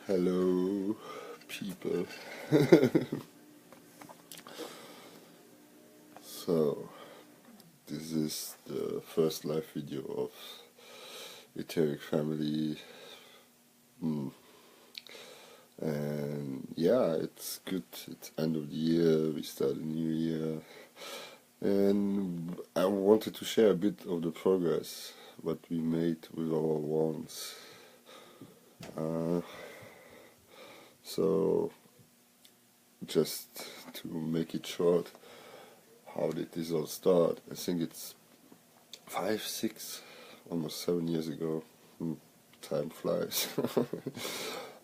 Hello, people. So, this is the first live video of Etheric Family. And yeah, it's good. It's end of the year. We start a new year. And I wanted to share a bit of the progress, what we made with our wands. So, just to make it short, how did this all start? I think it's 5, 6, almost 7 years ago. Time flies.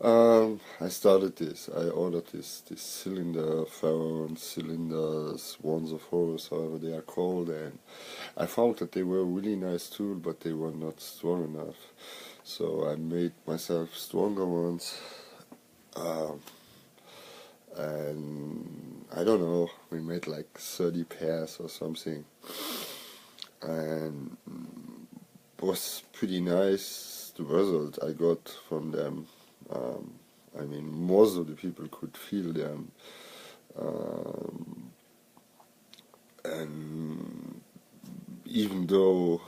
I started this. I ordered this cylinder, pharaoh cylinders, wands of Horus, however they are called, and I found that they were a really nice tool, but they were not strong enough. So I made myself stronger ones. And I don't know, we made like 30 pairs or something, and it was pretty nice, the result I got from them. I mean, most of the people could feel them, and even though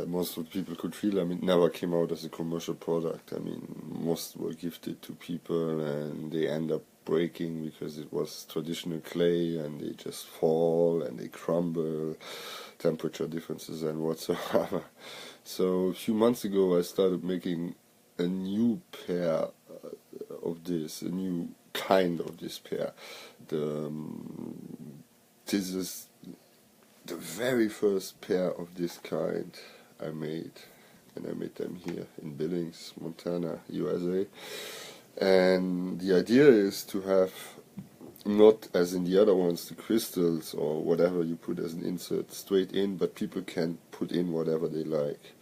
most of the people could feel them, it never came out as a commercial product. I mean, most were gifted to people and they end up breaking because it was traditional clay and they just fall and they crumble, temperature differences and whatsoever. So a few months ago I started making a new pair of this, a new kind of this pair. This is the very first pair of this kind I made, and I made them here in Billings, Montana, USA. And the idea is to have, not as in the other ones, the crystals or whatever you put as an insert straight in, but people can put in whatever they like.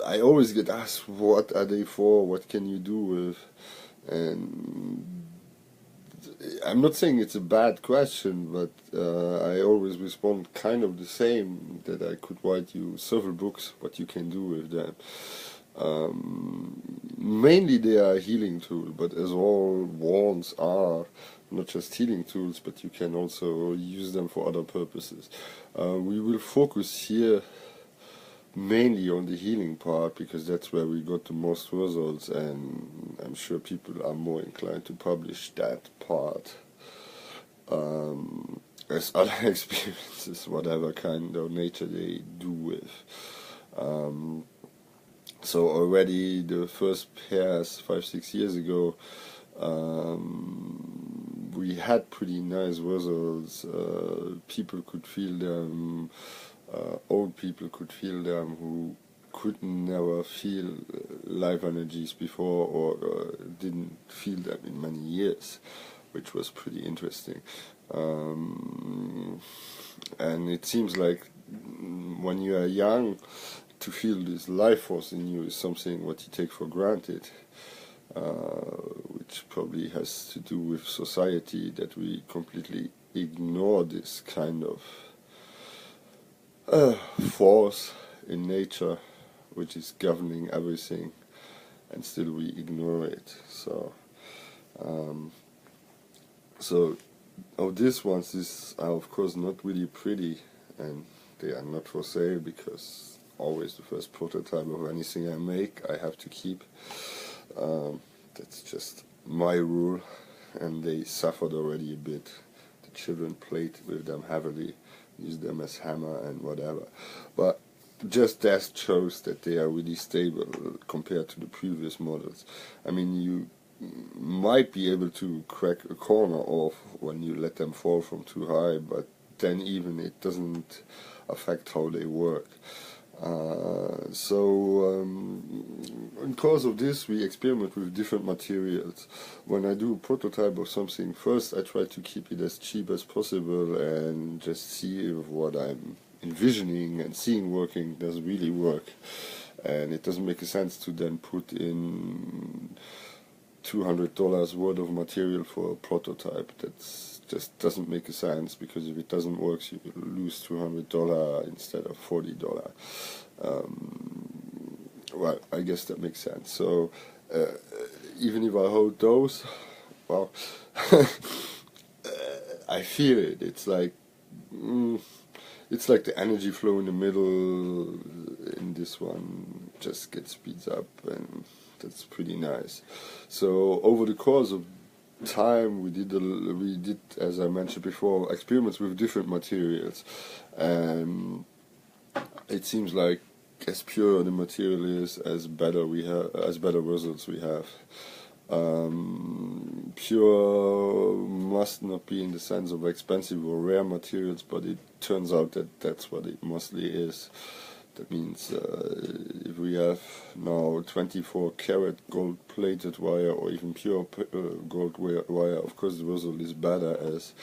I always get asked, what are they for, what can you do with, and I'm not saying it's a bad question, but I always respond kind of the same, that I could write you several books what you can do with them. Mainly they are a healing tool, but as all wands are, not just healing tools, but you can also use them for other purposes. We will focus here mainly on the healing part, because that's where we got the most results, and I'm sure people are more inclined to publish that part as other experiences, whatever kind of nature they do with. So already the first pairs 5, 6 years ago, we had pretty nice results. People could feel them. Old people could feel them who could never feel life energies before, or didn't feel them in many years, which was pretty interesting. And it seems like when you are young, to feel this life force in you is something what you take for granted, which probably has to do with society, that we completely ignore this kind of force in nature which is governing everything, and still we ignore it. So these ones, these are of course not really pretty, and they are not for sale, because always the first prototype of anything I make I have to keep. That's just my rule, and they suffered already a bit. The children played with them heavily, use them as hammer and whatever, but just that shows that they are really stable compared to the previous models. I mean, you might be able to crack a corner off when you let them fall from too high, but then even it doesn't affect how they work. In course of this, we experiment with different materials. When I do a prototype of something, first I try to keep it as cheap as possible and just see if what I'm envisioning and seeing working does really work. And it doesn't make sense to then put in $200 worth of material for a prototype. That's just doesn't make sense, because if it doesn't work, you will lose $200 instead of $40. well, I guess that makes sense. So even if I hold those, well, I feel it. It's like the energy flow in the middle in this one just gets speeds up, and that's pretty nice. So over the course of time, we did, as I mentioned before, experiments with different materials, and it seems like as pure the material is, as better results we have. Pure must not be in the sense of expensive or rare materials, but it turns out that that's what it mostly is. That means if we have now 24 karat gold plated wire, or even pure gold wire, of course the result is better as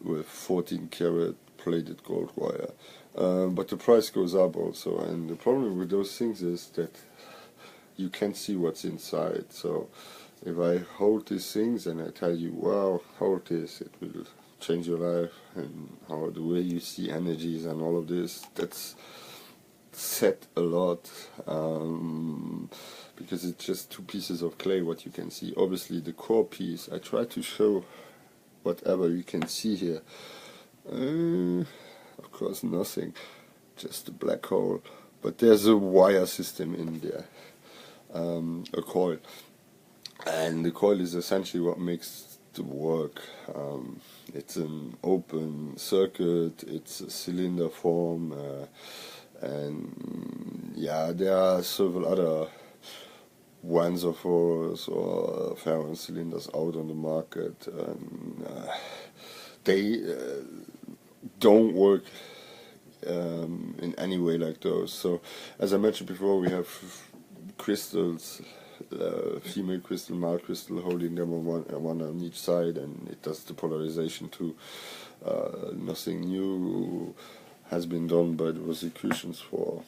with 14 karat plated gold wire. But the price goes up also, and the problem with those things is that you can't see what's inside. So if I hold these things and I tell you, wow, hold this, it will change your life, and how the way you see energies and all of this, that's set a lot, because it's just two pieces of clay what you can see. Obviously the core piece, I try to show whatever you can see here. Of course nothing, just a black hole, but there's a wire system in there, a coil, and the coil is essentially what makes the work. It's an open circuit, it's a cylinder form, and yeah, there are several other wands or fours or ferrous cylinders out on the market, and they don't work in any way like those. So as I mentioned before, we have crystals, female crystal, male crystal, holding them one on each side, and it does the polarization too. Nothing new has been done by the Rosicrucians for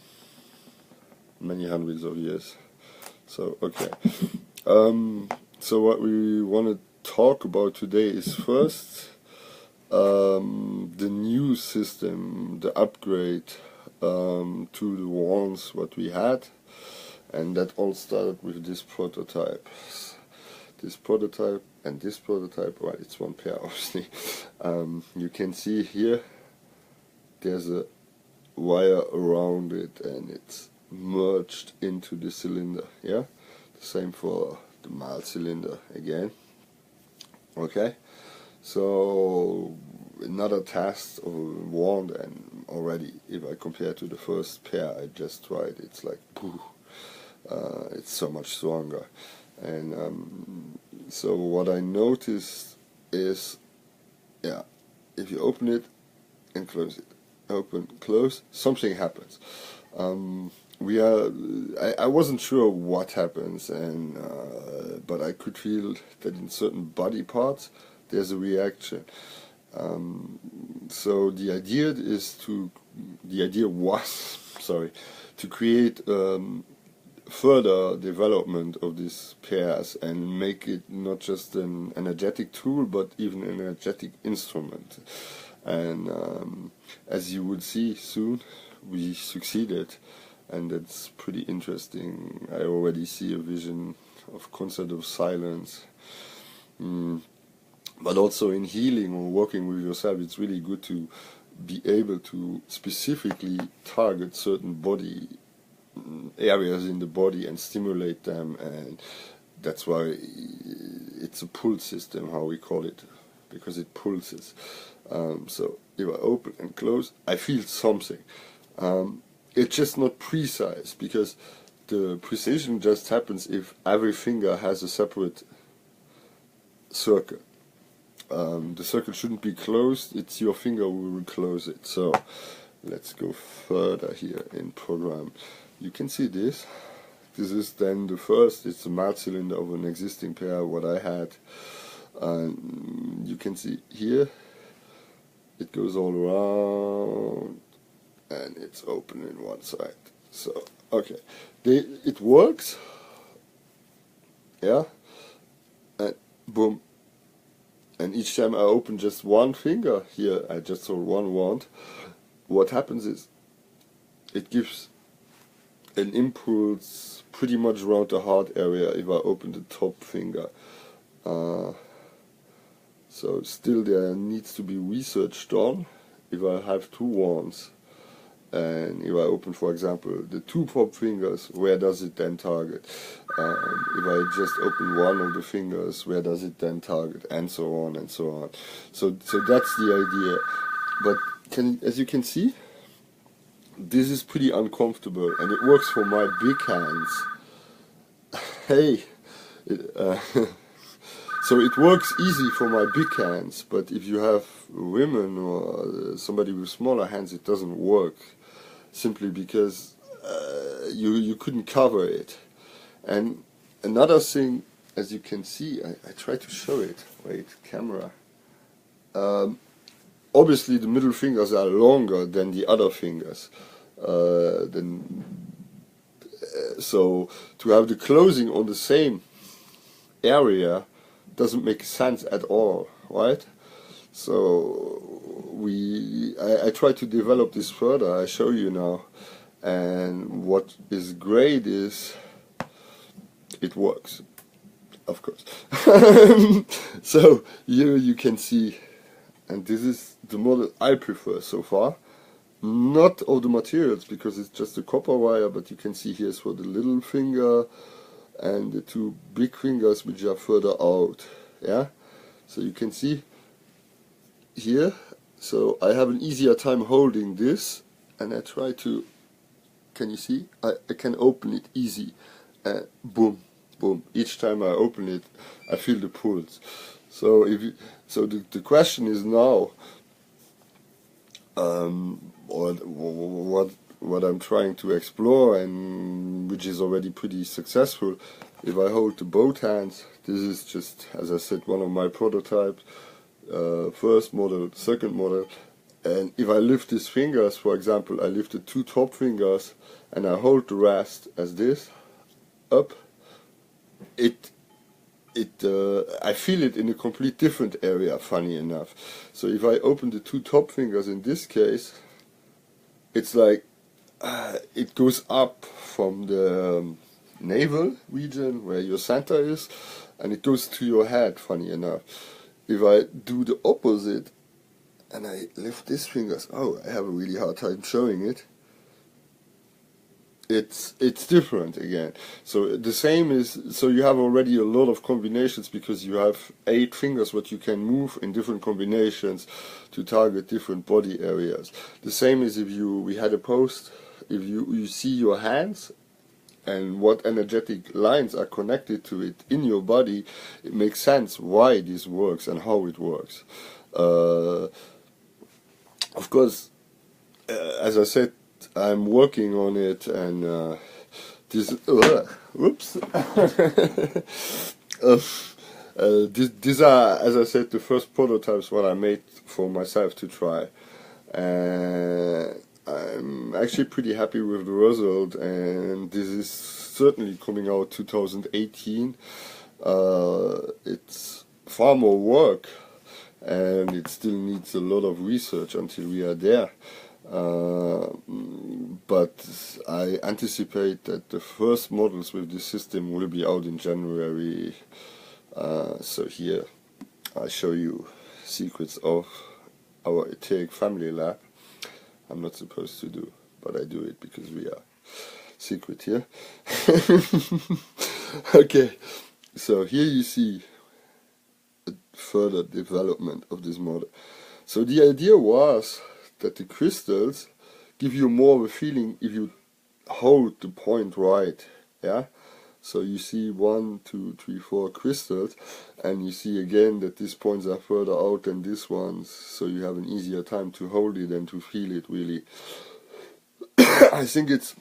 many hundreds of years. So okay, so what we want to talk about today is first the new system, the upgrade to the wands what we had, and that all started with this prototype. This prototype and this prototype, well, it's one pair obviously. You can see here there's a wire around it, and it's merged into the cylinder. Yeah, the same for the male cylinder again. Okay, so another test of a wand, and already if I compare to the first pair I just tried, it's like pooh, it's so much stronger. And so what I noticed is, yeah, if you open it and close it, open, close, something happens. I wasn't sure what happens, and but I could feel that in certain body parts there's a reaction. So the idea was sorry, to create further development of these pairs and make it not just an energetic tool but even an energetic instrument. And as you would see soon, we succeeded, and that's pretty interesting. I already see a vision of concert of silence. But also in healing or working with yourself, it's really good to be able to specifically target certain body areas in the body and stimulate them, and that's why it's a pull system, how we call it, because it pulses. So if I open and close, I feel something. It's just not precise, because the precision just happens if every finger has a separate circle. The circle shouldn't be closed, it's your finger who will close it. So let's go further here in program. You can see this. This is then the first, it's a male cylinder of an existing pair, what I had. And you can see here, it goes all around, and it's open in one side. So, okay, it works, yeah, and boom. And each time I open just one finger, here I just hold one wand, what happens is it gives an impulse pretty much around the heart area if I open the top finger. So still there needs to be research done. If I have two wands and if I open, for example, the two top fingers, where does it then target? If I just open one of the fingers, where does it then target? And so on and so on. So that's the idea. But as you can see, this is pretty uncomfortable, and it works for my big hands. Hey, so it works easy for my big hands, but if you have women or somebody with smaller hands, it doesn't work, simply because you couldn't cover it. And another thing, as you can see, I try to show it. Wait, camera. Obviously, the middle fingers are longer than the other fingers. So to have the closing on the same area doesn't make sense at all, right? So I try to develop this further. I show you now, and what is great is it works, of course. So here you can see, and this is the model I prefer so far. Not all the materials, because it's just a copper wire, but you can see here's for the little finger and the two big fingers which are further out. Yeah, so you can see here, so I have an easier time holding this, and I try to, can you see, I can open it easy, and boom, boom, each time I open it I feel the pulse. So the question is now, or what I'm trying to explore, and which is already pretty successful. If I hold the both hands, this is just, as I said, one of my prototypes, first model, second model, and if I lift these fingers, for example, I lift the two top fingers and I hold the rest as this up, I feel it in a complete different area, funny enough. So if I open the two top fingers in this case, it's like it goes up from the navel region where your center is, and it goes to your head, funny enough. If I do the opposite and I lift these fingers, oh, I have a really hard time showing it. It's different again. So the same is, so you have already a lot of combinations, because you have 8 fingers what you can move in different combinations to target different body areas. The same is if we had a post, if you see your hands and what energetic lines are connected to it in your body, it makes sense why this works and how it works. Of course, as I said, I'm working on it, and these are, as I said, the first prototypes what I made for myself to try, and I'm actually pretty happy with the result, and this is certainly coming out 2018. It's far more work, and it still needs a lot of research until we are there. But I anticipate that the first models with this system will be out in January. So here I show you secrets of our Etheric Family lab. I'm not supposed to do, but I do it because we are secret here. Okay, so here you see a further development of this model. So the idea was that the crystals give you more of a feeling if you hold the point right, yeah? So you see 1, 2, 3, 4 crystals, and you see again that these points are further out than these ones, so you have an easier time to hold it and to feel it really. I think it's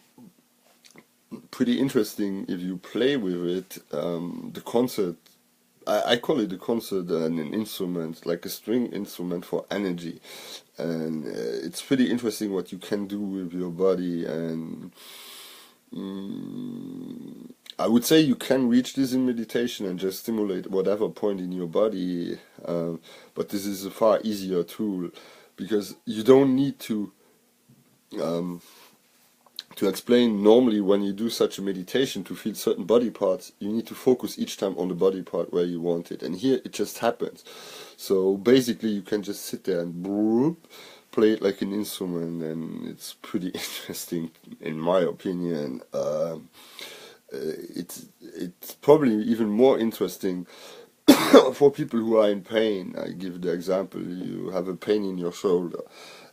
pretty interesting if you play with it. The concert, I call it a concert and an instrument, like a string instrument for energy, and it's pretty interesting what you can do with your body. And I would say you can reach this in meditation and just stimulate whatever point in your body, but this is a far easier tool, because you don't need to to explain, normally when you do such a meditation to feel certain body parts, you need to focus each time on the body part where you want it, and here it just happens. So basically you can just sit there and play it like an instrument, and it's pretty interesting in my opinion. It's probably even more interesting for people who are in pain. I give the example, you have a pain in your shoulder,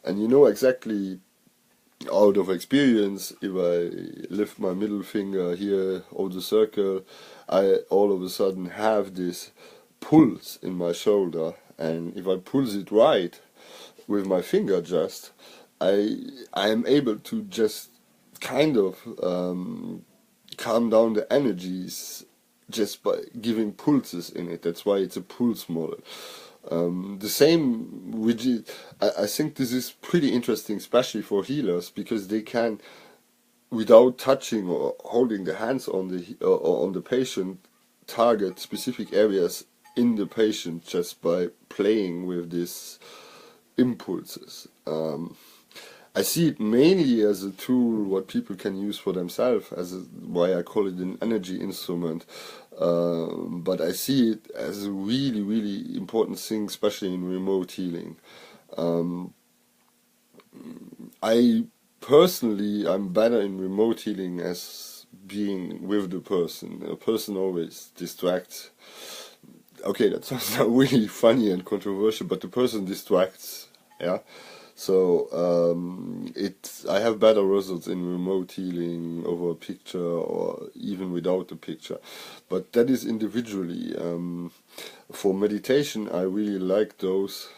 and you know exactly out of experience, if I lift my middle finger here over the circle, I all of a sudden have this pulse in my shoulder, and if I pulse it right with my finger just, I am able to just kind of calm down the energies just by giving pulses in it. That's why it's a pulse model. The same, which is, I think this is pretty interesting, especially for healers, because they can, without touching or holding the hands on the patient, target specific areas in the patient just by playing with these impulses. I see it mainly as a tool what people can use for themselves, why I call it an energy instrument. But I see it as a really, really important thing, especially in remote healing. I personally, I'm better in remote healing as being with the person. A person always distracts. Okay, that sounds not really funny and controversial, but the person distracts, yeah. So I have better results in remote healing over a picture or even without a picture, but that is individually. For meditation, I really like those,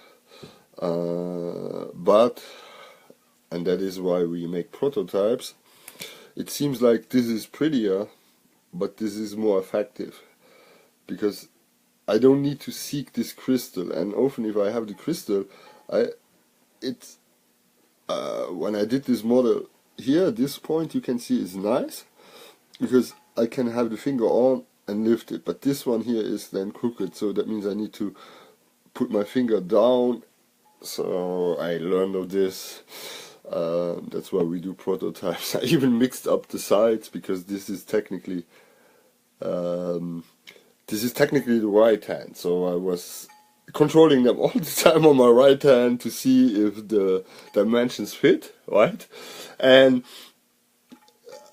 but, and that is why we make prototypes, it seems like this is prettier, but this is more effective, because I don't need to seek this crystal, and often if I have the crystal, when I did this model here, this point you can see is nice, because I can have the finger on and lift it, but this one here is then crooked, so that means I need to put my finger down. So I learned of this, that's why we do prototypes. I even mixed up the sides, because this is technically the right hand, so I was controlling them all the time on my right hand to see if the dimensions fit, right? And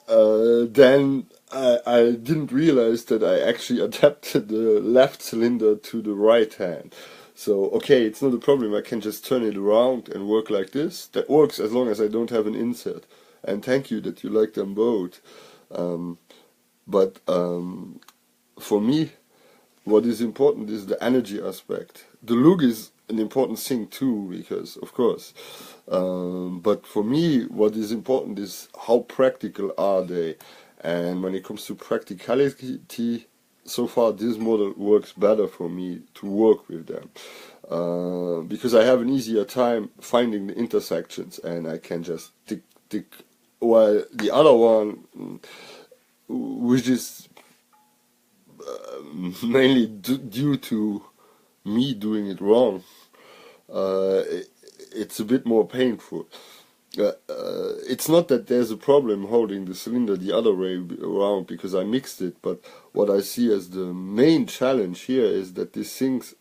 then I didn't realize that I actually adapted the left cylinder to the right hand. So, okay, it's not a problem, I can just turn it around and work like this. That works as long as I don't have an insert. And thank you that you like them both. But for me, what is important is the energy aspect. The look is an important thing too, because of course. But for me, what is important is how practical are they. And when it comes to practicality, so far this model works better for me to work with them. Because I have an easier time finding the intersections, and I can just tick. While the other one, which is mainly due to me doing it wrong, it's a bit more painful. It's not that there's a problem holding the cylinder the other way around, because I mixed it, but what I see as the main challenge here is that these things,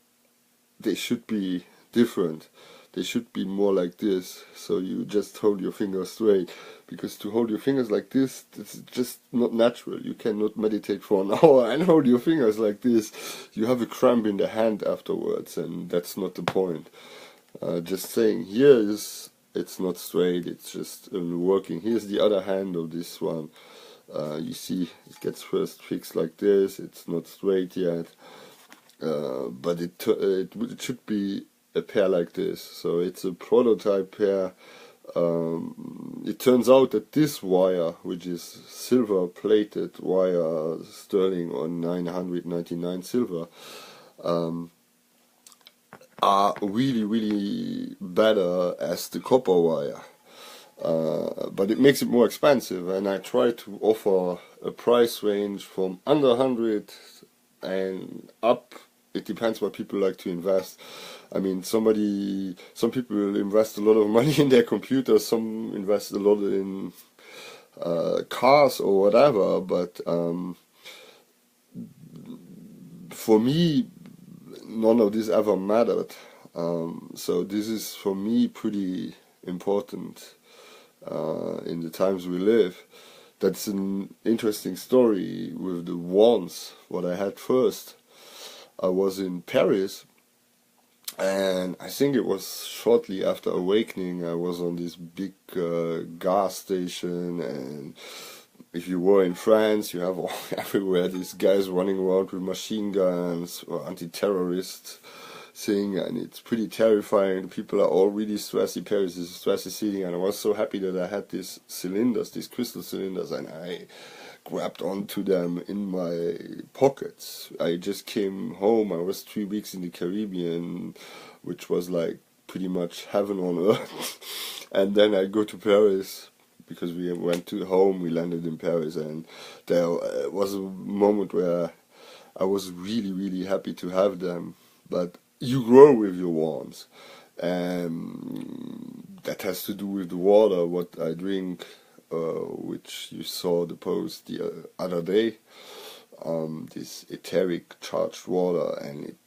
they should be different. They should be more like this, so you just hold your fingers straight, because to hold your fingers like this, it's just not natural. You cannot meditate for an hour and hold your fingers like this. You have a cramp in the hand afterwards, and that's not the point. Just saying, here is, it's not straight, it's just working. Here's the other hand of this one. You see, it gets first fixed like this, it's not straight yet, but it should be a pair like this. So it's a prototype pair. It turns out that this wire, which is silver plated wire, sterling on 999 silver, are really better as the copper wire. But it makes it more expensive, and I try to offer a price range from under 100 and up. It depends what people like to invest. I mean, some people invest a lot of money in their computer, some invest a lot in cars or whatever, but for me, none of this ever mattered. So this is for me pretty important in the times we live. That's an interesting story with the wands. What I had first, I was in Paris, and I think it was shortly after awakening. I was on this big gas station, and if you were in France, you have everywhere these guys running around with machine guns or anti-terrorist thing, and it's pretty terrifying. People are all really stressy. Paris is a stressy city, and I was so happy that I had these cylinders, these crystal cylinders, and I grabbed onto them in my pockets. I just came home. I was 3 weeks in the Caribbean, which was like pretty much heaven on earth. And then I go to Paris because we went to home. We landed in Paris, and there was a moment where I was really, really happy to have them. But you grow with your wands, and that has to do with the water, what I drink, which you saw the post the other day, this etheric charged water, and it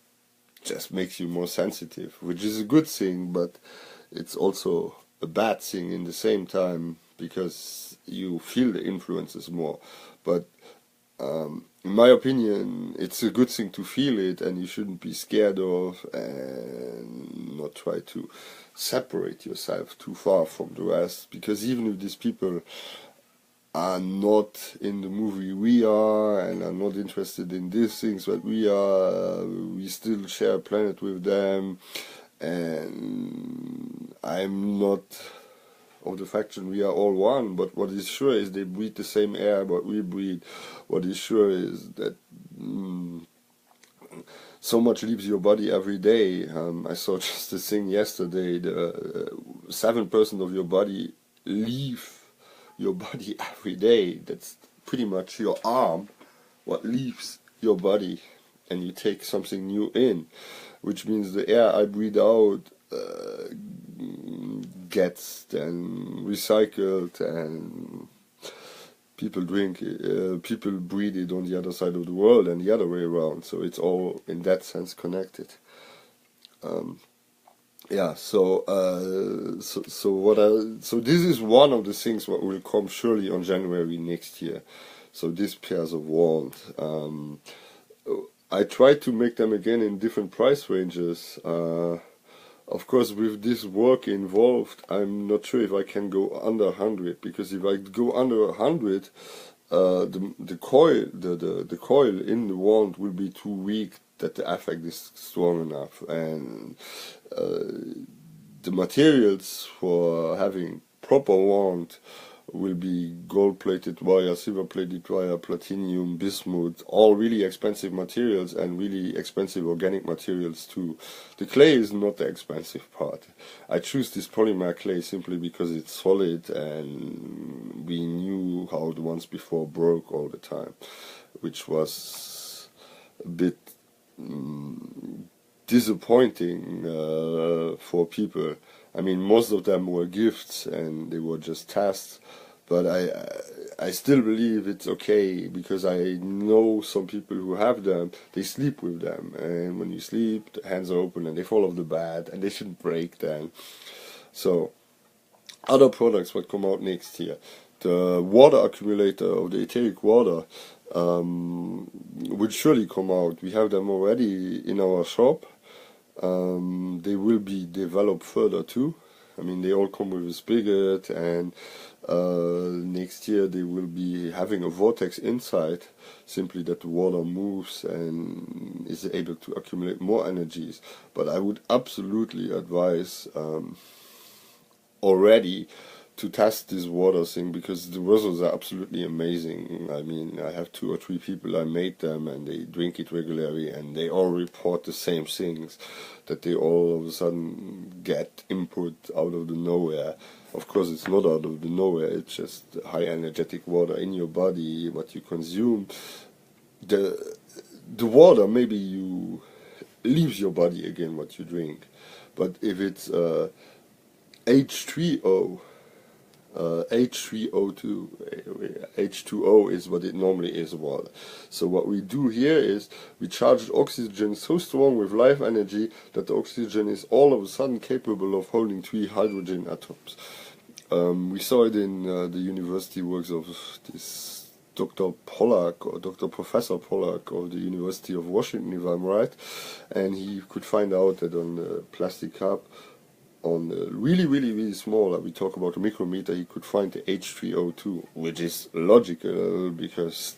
just makes you more sensitive, which is a good thing, but it's also a bad thing in the same time, because you feel the influences more. But in my opinion, it's a good thing to feel it, and you shouldn't be scared of, and not try to separate yourself too far from the rest, because even if these people are not in the movie we are, and are not interested in these things that we are, we still share a planet with them, and I'm not of the faction we are all one, but what is sure is they breathe the same air what we breathe. What is sure is that so much leaves your body every day. I saw just this thing yesterday, the 7% of your body leave your body every day. That's pretty much your arm, what leaves your body, and you take something new in, which means the air I breathe out gets then recycled, and people drink people breathe it on the other side of the world, and the other way around. So it's all in that sense connected. So this is one of the things what will come surely on January next year. So these pairs of wands, I try to make them again in different price ranges. Of course, with this work involved, I'm not sure if I can go under 100, because if I go under 100, the coil in the wand will be too weak that the effect is strong enough, and the materials for having proper wand will be gold-plated wire, silver-plated wire, platinum, bismuth, all really expensive materials, and really expensive organic materials too. The clay is not the expensive part. I choose this polymer clay simply because it's solid, and we knew how the ones before broke all the time, which was a bit disappointing for people. I mean, most of them were gifts and they were just tests, but I still believe it's okay, because I know some people who have them, they sleep with them, and when you sleep, the hands are open and they fall off the bed, and they shouldn't break then. So, other products what come out next year. The water accumulator of the etheric water will surely come out. We have them already in our shop. They will be developed further too. I mean, they all come with a spigot, and next year they will be having a vortex inside, simply that the water moves and is able to accumulate more energies. But I would absolutely advise already to test this water thing, because the results are absolutely amazing. I mean, I have 2 or 3 people, I made them, and they drink it regularly, and they all report the same things, that they all of a sudden get input out of the nowhere. Of course, it's not out of the nowhere, it's just high energetic water in your body, what you consume. The water, maybe you leaves your body again what you drink, but if it's H3O, H3O2. H2O is what it normally is, water. So what we do here is we charge oxygen so strong with life energy that the oxygen is all of a sudden capable of holding 3 hydrogen atoms. We saw it in the university works of this Dr. Pollack, or Dr. Professor Pollack of the University of Washington, if I'm right, and he could find out that on the plastic cup, on really small, we talk about a micrometer, he could find the H3O2, which is logical because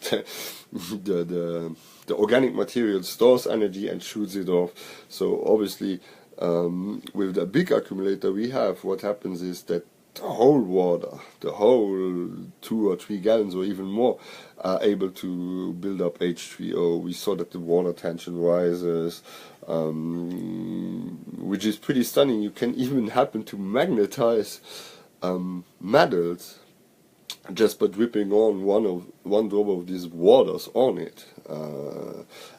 the organic material stores energy and shoots it off. So obviously with the big accumulator we have, what happens is that the whole water, the whole 2 or 3 gallons or even more, are able to build up H3O. We saw that the water tension rises, which is pretty stunning. You can even happen to magnetize metals just by dripping on one drop of these waters on it.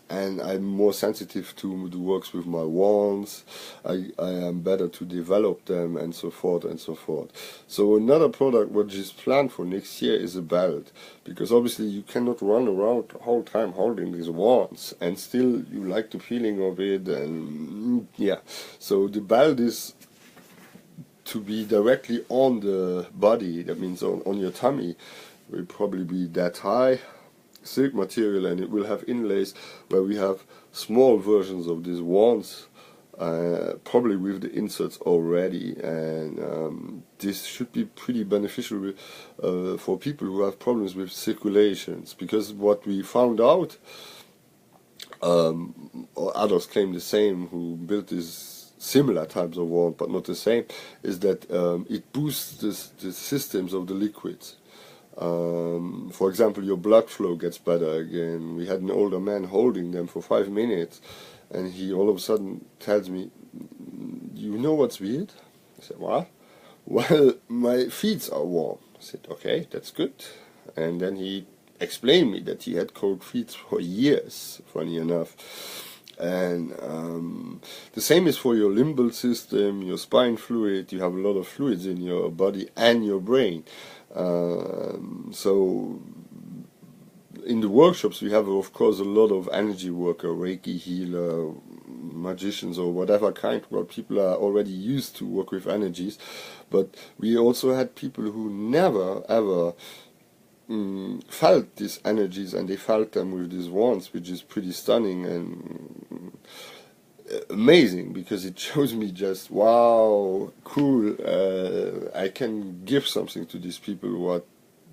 And I'm more sensitive to the works with my wands. I am better to develop them, and so forth and so forth. So another product which is planned for next year is a belt, because obviously you cannot run around the whole time holding these wands and still you like the feeling of it, and yeah. So the belt is to be directly on the body, that means on your tummy. Will probably be that high, silk material, and it will have inlays where we have small versions of these wands, probably with the inserts already, and this should be pretty beneficial for people who have problems with circulations, because what we found out, or others claim the same who built these similar types of wand but not the same, is that it boosts the systems of the liquids. For example, your blood flow gets better again. We had an older man holding them for 5 minutes, and he all of a sudden tells me, "You know what's weird?" I said, "What?" "Well, my feet are warm." I said, "Okay, that's good." And then he explained me that he had cold feet for years, funny enough. And the same is for your limbal system, your spine fluid. You have a lot of fluids in your body and your brain. So in the workshops we have, of course, a lot of energy worker, Reiki healer, magicians, or whatever kind, where people are already used to work with energies. But we also had people who never ever felt these energies, and they felt them with these wands, which is pretty stunning and amazing, because it shows me just, wow, cool, I can give something to these people what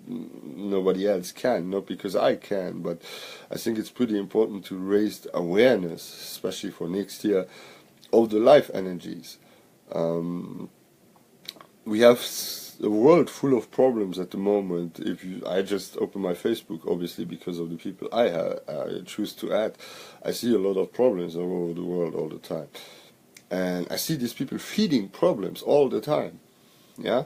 nobody else can, not because I can, but I think it's pretty important to raise the awareness, especially for next year, of the life energies. We have a world full of problems at the moment. I just open my Facebook, obviously, because of the people I choose to add. I see a lot of problems all over the world all the time, and I see these people feeding problems all the time. Yeah,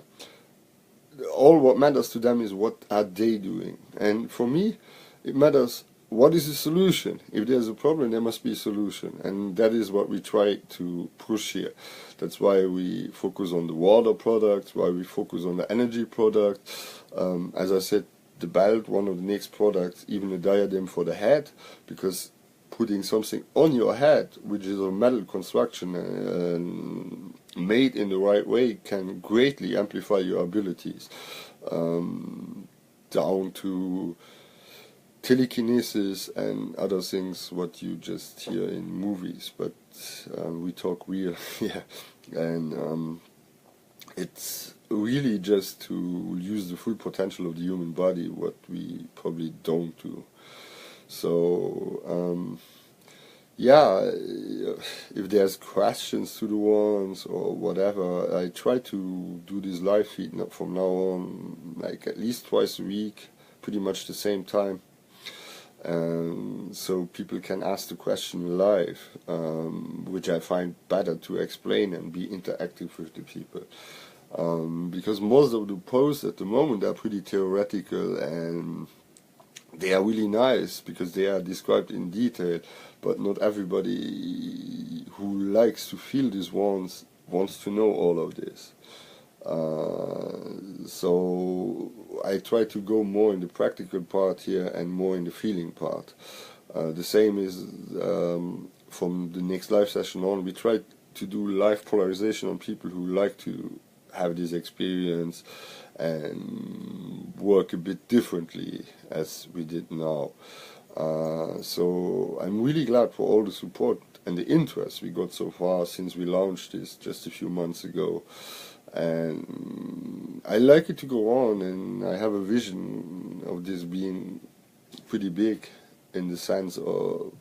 all what matters to them is what are they doing, and for me, it matters what is the solution. If there's a problem, there must be a solution, and that is what we try to push here. That's why we focus on the water products, why we focus on the energy product. As I said, the belt, one of the next products, even a diadem for the head, because putting something on your head, which is a metal construction and made in the right way, can greatly amplify your abilities, down to telekinesis and other things what you just hear in movies, but we talk real. Yeah, and it's really just to use the full potential of the human body, what we probably don't do. So yeah, if there's questions to the ones or whatever, I try to do this live feed from now on, like at least twice a week, pretty much the same time. So people can ask the question live, which I find better to explain and be interactive with the people, because most of the posts at the moment are pretty theoretical, and they are really nice because they are described in detail, but not everybody who likes to feel this wants to know all of this. So I try to go more in the practical part here and more in the feeling part. The same is from the next live session on. We try to do live polarization on people who like to have this experience and work a bit differently as we did now. So I'm really glad for all the support and the interest we got so far since we launched this just a few months ago. And I like it to go on, and I have a vision of this being pretty big in the sense of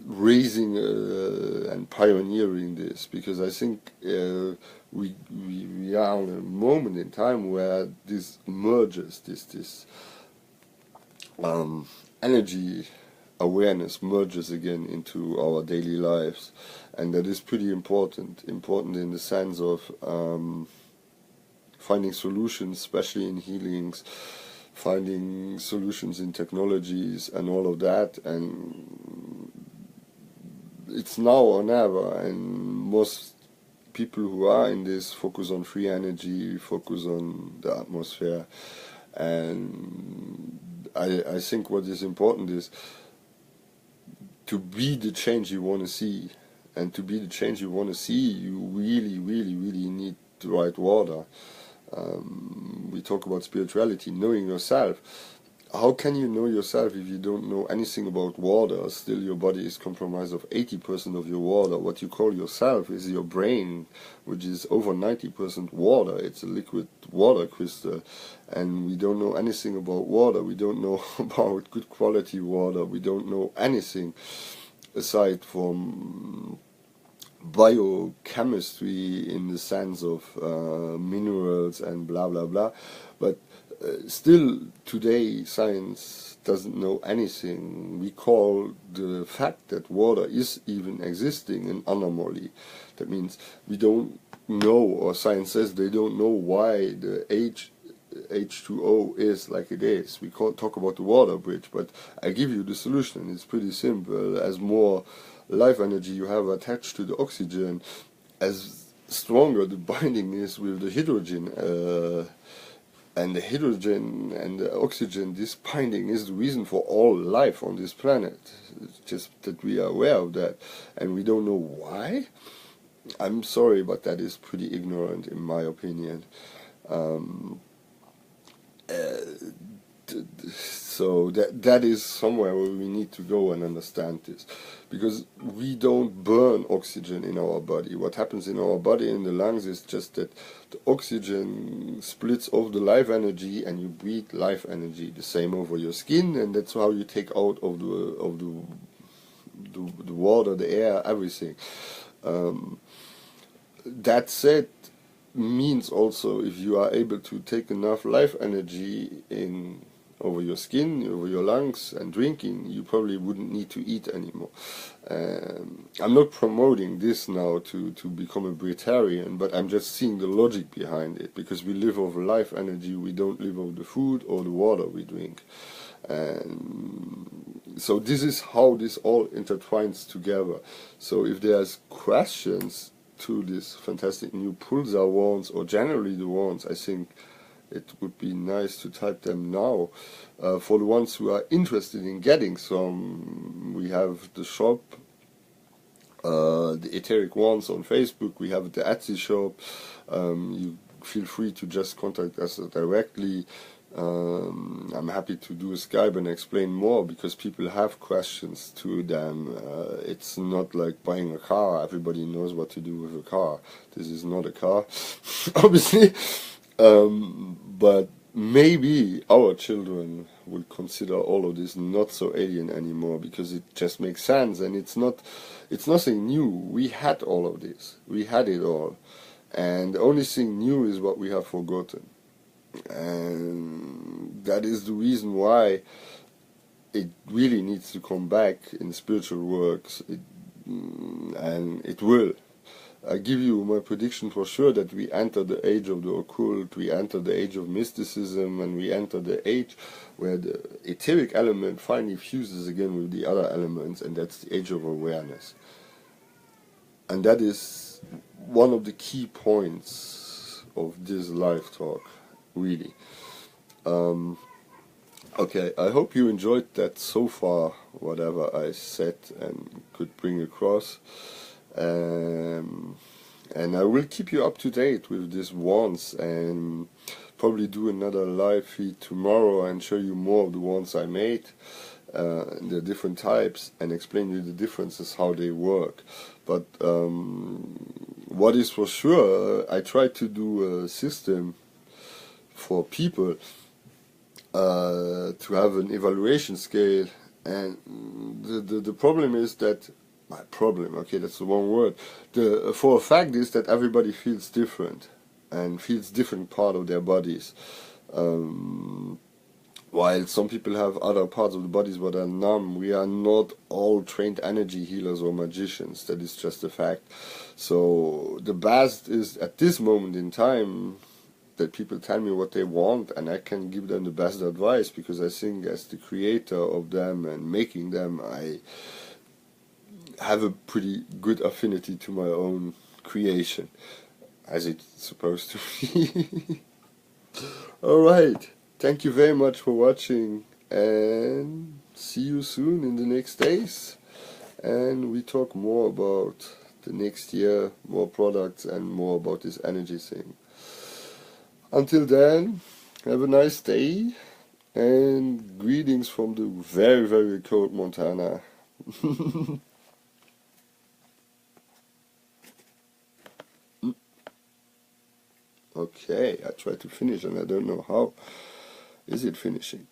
raising and pioneering this, because I think we are in a moment in time where this merges, this energy awareness merges again into our daily lives, and that is pretty important in the sense of finding solutions, especially in healings, finding solutions in technologies and all of that. And it's now or never, and most people who are in this focus on free energy, focus on the atmosphere. And I think what is important is to be the change you want to see. And to be the change you want to see, you really need the right water. We talk about spirituality, knowing yourself. How can you know yourself if you don't know anything about water? Still, your body is comprised of 80% of your water. What you call yourself is your brain, which is over 90% water. It's a liquid water crystal. And we don't know anything about water. We don't know about good quality water. We don't know anything aside from biochemistry in the sense of minerals and blah blah blah. But still today science doesn't know anything. We call the fact that water is even existing an anomaly. That means we don't know, or science says they don't know why the H2O is like it is. We can't talk about the water bridge, but I give you the solution. It's pretty simple. As more life energy you have attached to the oxygen, as stronger the binding is with the hydrogen. And the hydrogen and the oxygen, this binding is the reason for all life on this planet. It's just that we are aware of that, and we don't know why. I'm sorry, but that is pretty ignorant in my opinion. So that is somewhere where we need to go and understand this, because we don't burn oxygen in our body. What happens in our body, in the lungs, is just that the oxygen splits off the life energy and you breathe life energy. The same over your skin, and that's how you take out of the water, the air, everything. That said, means also if you are able to take enough life energy in over your skin, over your lungs, and drinking, you probably wouldn't need to eat anymore. I'm not promoting this now to become a Breatharian, but I'm just seeing the logic behind it, because we live off life energy, we don't live off the food or the water we drink. And so this is how this all intertwines together. So if there's questions to this fantastic new pulsar wands, or generally the wands, I think it would be nice to type them now. For the ones who are interested in getting some, we have the shop, the Etheric Wands on Facebook, we have the Etsy shop. You feel free to just contact us directly. I'm happy to do a Skype and explain more, because people have questions to them. It's not like buying a car. Everybody knows what to do with a car. This is not a car, obviously. But maybe our children will consider all of this not so alien anymore, because it just makes sense, and it's nothing new. We had all of this. We had it all. And the only thing new is what we have forgotten. And that is the reason why it really needs to come back in spiritual works, and it will. I give you my prediction for sure that we enter the age of the occult, we enter the age of mysticism, and we enter the age where the etheric element finally fuses again with the other elements, and that's the age of awareness. And that is one of the key points of this live talk, really. Okay, I hope you enjoyed that so far, whatever I said and could bring across. And I will keep you up to date with this wands, and probably do another live feed tomorrow and show you more of the wands I made, the different types, and explain you the differences, how they work. But what is for sure, I try to do a system for people to have an evaluation scale, and the problem is that my problem, okay, that's the wrong word. For a fact is that everybody feels different and feels different part of their bodies. While some people have other parts of the bodies that are numb, we are not all trained energy healers or magicians. That is just a fact. So the best is at this moment in time that people tell me what they want, and I can give them the best advice, because I think as the creator of them and making them, I have a pretty good affinity to my own creation, as it's supposed to be. Alright, thank you very much for watching, and see you soon in the next days, and we talk more about the next year, more products, and more about this energy thing. Until then, have a nice day, and greetings from the very, very cold Montana. Okay, I tried to finish and I don't know how. Is it finishing?